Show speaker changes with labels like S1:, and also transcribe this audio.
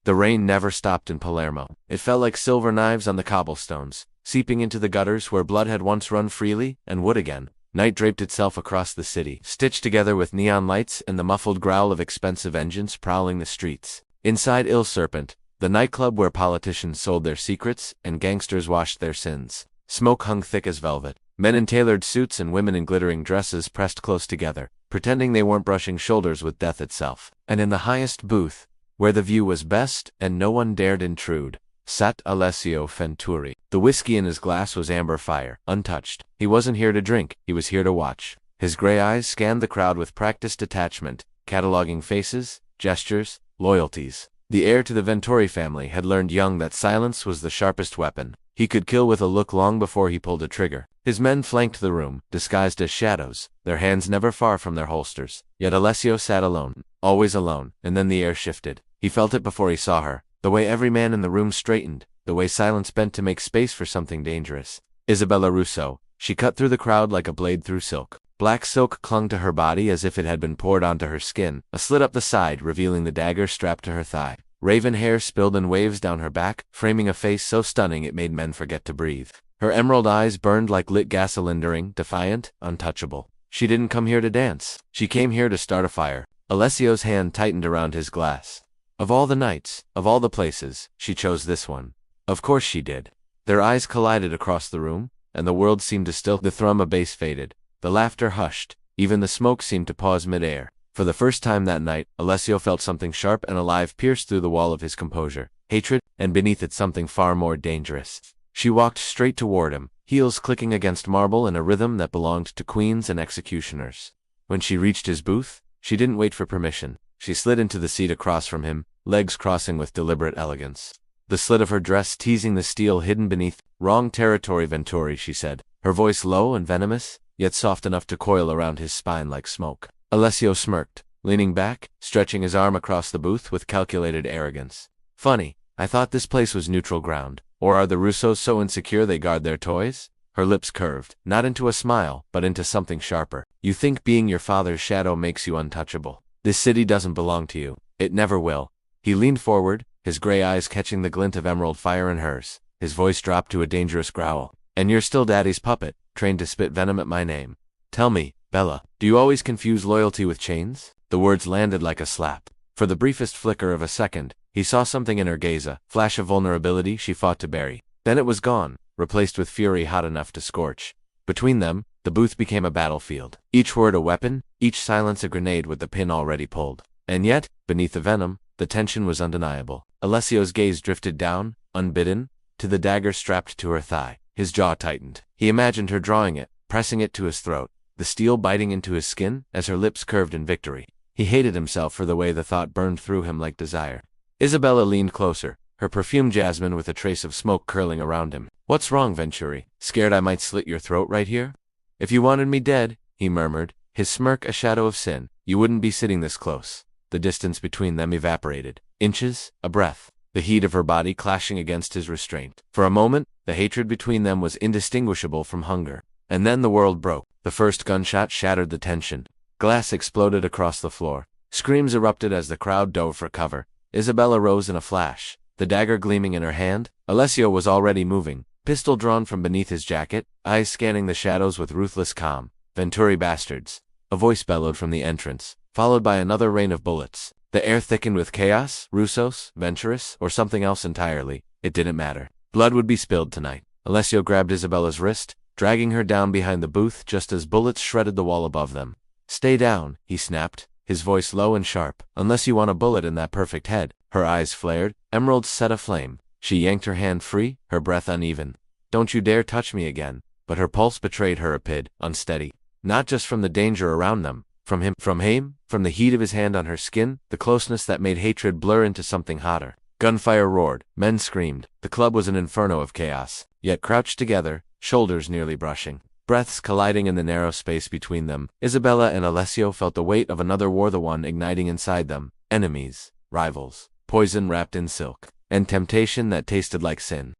S1: The rain never stopped in Palermo. It fell like silver knives on the cobblestones, seeping into the gutters where blood had once run freely, and would again. Night draped itself across the city, stitched together with neon lights and the muffled growl of expensive engines prowling the streets. Inside Il Serpent, the nightclub where politicians sold their secrets and gangsters washed their sins, smoke hung thick as velvet. Men in tailored suits and women in glittering dresses pressed close together, pretending they weren't brushing shoulders with death itself. And in the highest booth, where the view was best and no one dared intrude, sat Alessio Venturi. The whiskey in his glass was amber fire, untouched. He wasn't here to drink, he was here to watch. His gray eyes scanned the crowd with practiced detachment, cataloging faces, gestures, loyalties. The heir to the Venturi family had learned young that silence was the sharpest weapon. He could kill with a look long before he pulled a trigger. His men flanked the room, disguised as shadows, their hands never far from their holsters. Yet Alessio sat alone, always alone, and then the air shifted. He felt it before he saw her, the way every man in the room straightened, the way silence bent to make space for something dangerous. Isabella Russo. She cut through the crowd like a blade through silk. Black silk clung to her body as if it had been poured onto her skin, a slit up the side revealing the dagger strapped to her thigh. Raven hair spilled in waves down her back, framing a face so stunning it made men forget to breathe. Her emerald eyes burned like lit gas cylindering, defiant, untouchable. She didn't come here to dance. She came here to start a fire. Alessio's hand tightened around his glass. Of all the nights, of all the places, she chose this one. Of course she did. Their eyes collided across the room, and the world seemed to still. The thrum of bass faded. The laughter hushed. Even the smoke seemed to pause mid-air. For the first time that night, Alessio felt something sharp and alive pierce through the wall of his composure. Hatred, and beneath it something far more dangerous. She walked straight toward him, heels clicking against marble in a rhythm that belonged to queens and executioners. When she reached his booth, she didn't wait for permission. She slid into the seat across from him, legs crossing with deliberate elegance. The slit of her dress teasing the steel hidden beneath. Wrong territory, Venturi, she said, her voice low and venomous, yet soft enough to coil around his spine like smoke. Alessio smirked, leaning back, stretching his arm across the booth with calculated arrogance. Funny, I thought this place was neutral ground. Or are the Russos so insecure they guard their toys? Her lips curved, not into a smile, but into something sharper. You think being your father's shadow makes you untouchable. This city doesn't belong to you. It never will. He leaned forward, his gray eyes catching the glint of emerald fire in hers. His voice dropped to a dangerous growl. And you're still Daddy's puppet, trained to spit venom at my name. Tell me, Bella, do you always confuse loyalty with chains? The words landed like a slap. For the briefest flicker of a second, he saw something in her gaze, a flash of vulnerability she fought to bury. Then it was gone, replaced with fury hot enough to scorch. Between them, the booth became a battlefield. Each word a weapon, each silence a grenade with the pin already pulled. And yet, beneath the venom, the tension was undeniable. Alessio's gaze drifted down, unbidden, to the dagger strapped to her thigh. His jaw tightened. He imagined her drawing it, pressing it to his throat, the steel biting into his skin as her lips curved in victory. He hated himself for the way the thought burned through him like desire. Isabella leaned closer, her perfumed jasmine with a trace of smoke curling around him. What's wrong, Venturi? Scared I might slit your throat right here? If you wanted me dead, he murmured, his smirk a shadow of sin, you wouldn't be sitting this close. The distance between them evaporated. Inches, a breath, the heat of her body clashing against his restraint. For a moment, the hatred between them was indistinguishable from hunger. And then the world broke. The first gunshot shattered the tension. Glass exploded across the floor. Screams erupted as the crowd dove for cover. Isabella rose in a flash, the dagger gleaming in her hand. Alessio was already moving, pistol drawn from beneath his jacket, eyes scanning the shadows with ruthless calm. Venturi bastards. A voice bellowed from the entrance, followed by another rain of bullets. The air thickened with chaos, Russos, Venturus, or something else entirely. It didn't matter. Blood would be spilled tonight. Alessio grabbed Isabella's wrist, dragging her down behind the booth just as bullets shredded the wall above them. Stay down, he snapped, his voice low and sharp, unless you want a bullet in that perfect head. Her eyes flared, emeralds set aflame. She yanked her hand free, her breath uneven. Don't you dare touch me again. But her pulse betrayed her rapid, unsteady. Not just from the danger around them, from him, from the heat of his hand on her skin, the closeness that made hatred blur into something hotter. Gunfire roared, men screamed. The club was an inferno of chaos, yet crouched together, shoulders nearly brushing. Breaths colliding in the narrow space between them, Isabella and Alessio felt the weight of another war, the one igniting inside them. Enemies, rivals, poison wrapped in silk, and temptation that tasted like sin.